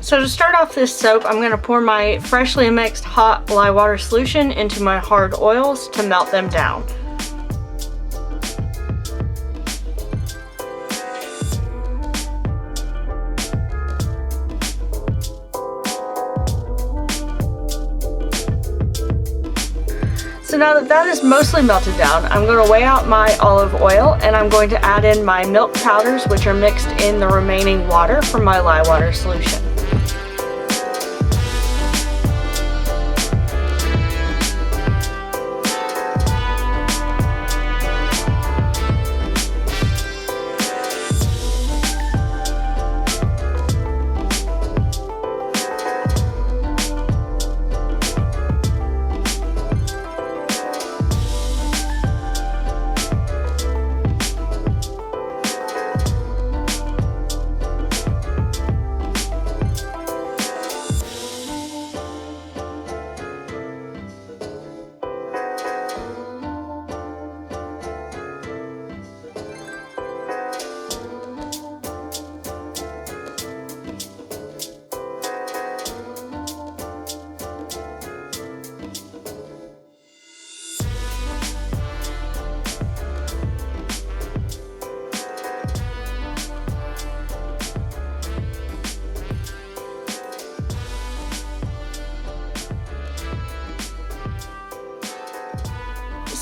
So to start off this soap, I'm going to pour my freshly mixed hot lye water solution into my hard oils to melt them down. So now that that is mostly melted down, I'm going to weigh out my olive oil and I'm going to add in my milk powders, which are mixed in the remaining water from my lye water solution.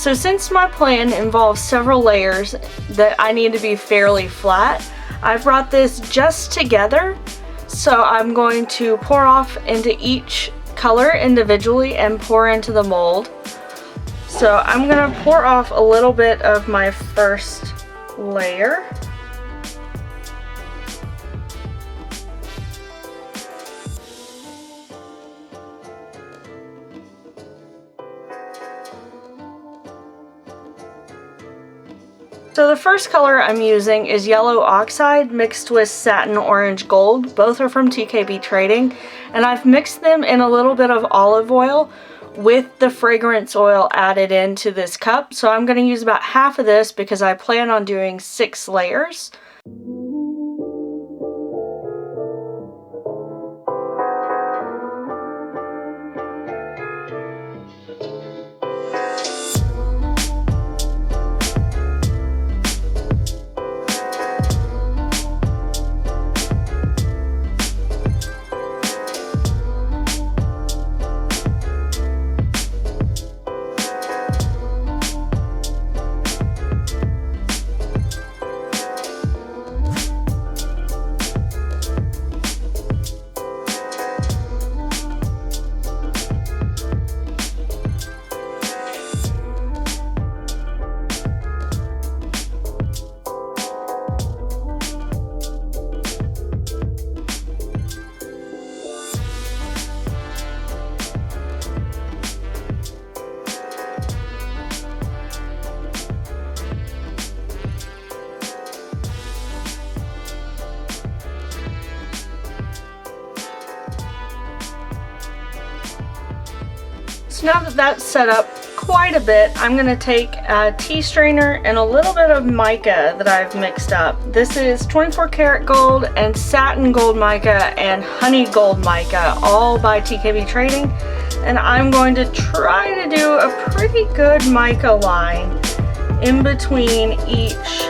So since my plan involves several layers that I need to be fairly flat, I brought this just together. So I'm going to pour off into each color individually and pour into the mold. So I'm going to pour off a little bit of my first layer. So the first color I'm using is yellow oxide mixed with satin orange gold. Both are from TKB Trading, and I've mixed them in a little bit of olive oil with the fragrance oil added into this cup. So I'm going to use about half of this because I plan on doing 6 layers. So now that that's set up quite a bit, I'm going to take a tea strainer and a little bit of mica that I've mixed up. This is 24 karat gold and satin gold mica and honey gold mica, all by TKB Trading. And I'm going to try to do a pretty good mica line in between each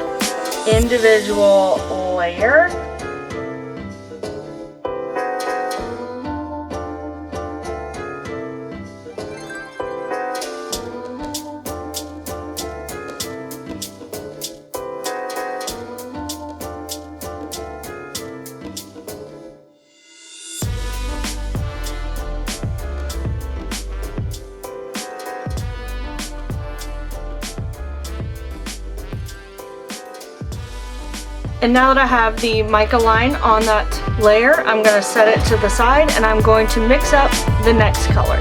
individual layer. And now that I have the mica line on that layer, I'm going to set it to the side and I'm going to mix up the next color.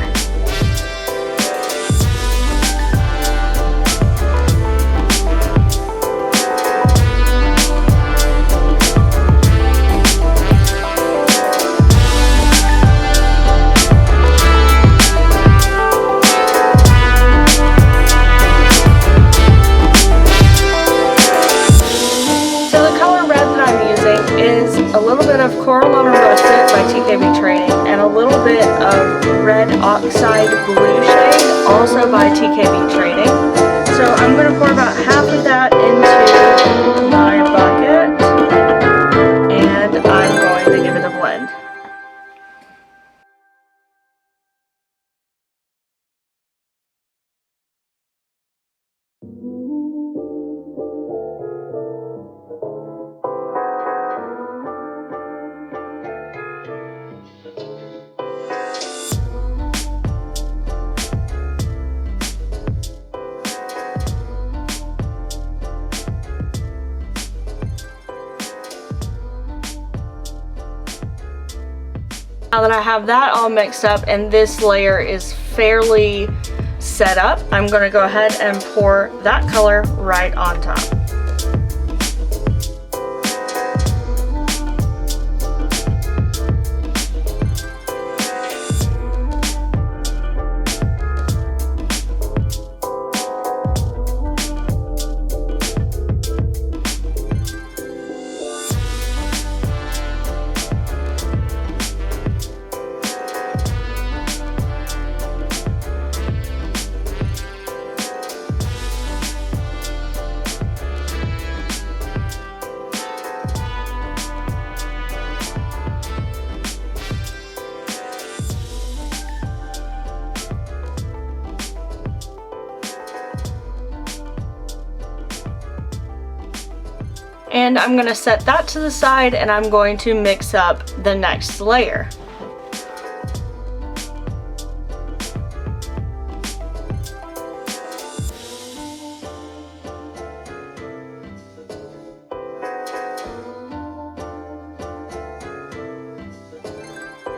Coral Russet by TKB Oxide Blue shade, also by TKB Trading. So I'm going to pour about half of that into my bucket, and I'm going to give it a blend. Now that I have that all mixed up and this layer is fairly set up, I'm going to go ahead and pour that color right on top. And I'm going to set that to the side, and I'm going to mix up the next layer.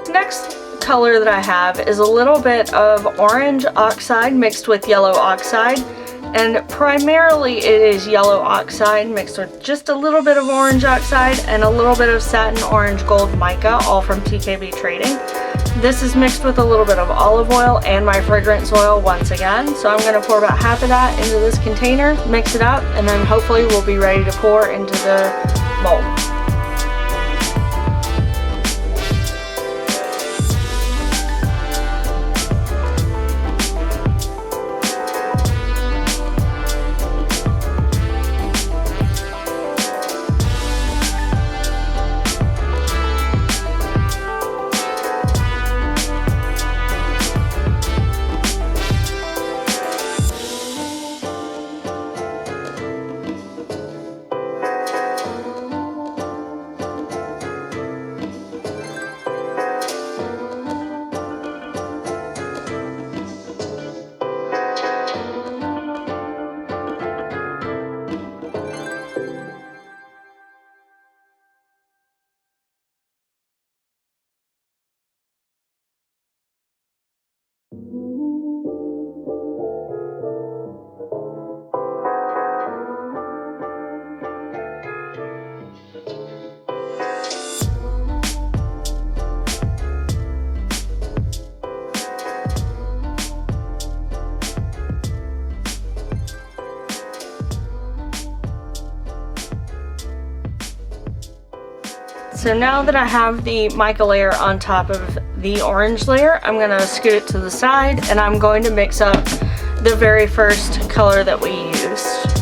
Next color that I have is a little bit of orange oxide mixed with yellow oxide. And primarily it is yellow oxide mixed with just a little bit of orange oxide and a little bit of satin orange gold mica, all from TKB Trading. This is mixed with a little bit of olive oil and my fragrance oil once again. So I'm going to pour about half of that into this container, mix it up, and then hopefully we'll be ready to pour into the mold. So now that I have the mica layer on top of the orange layer, I'm going to scoot it to the side, and I'm going to mix up the very first color that we used.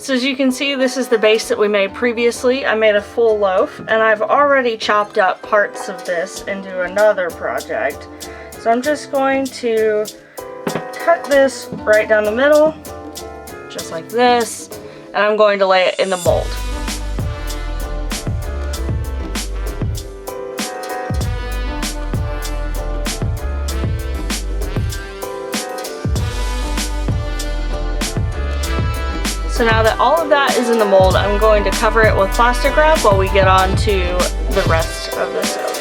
So as you can see, this is the base that we made previously. I made a full loaf, and I've already chopped up parts of this into another project. So I'm just going to cut this right down the middle, just like this, and I'm going to lay it in the mold. So now that all of that is in the mold, I'm going to cover it with plastic wrap while we get on to the rest of the soap.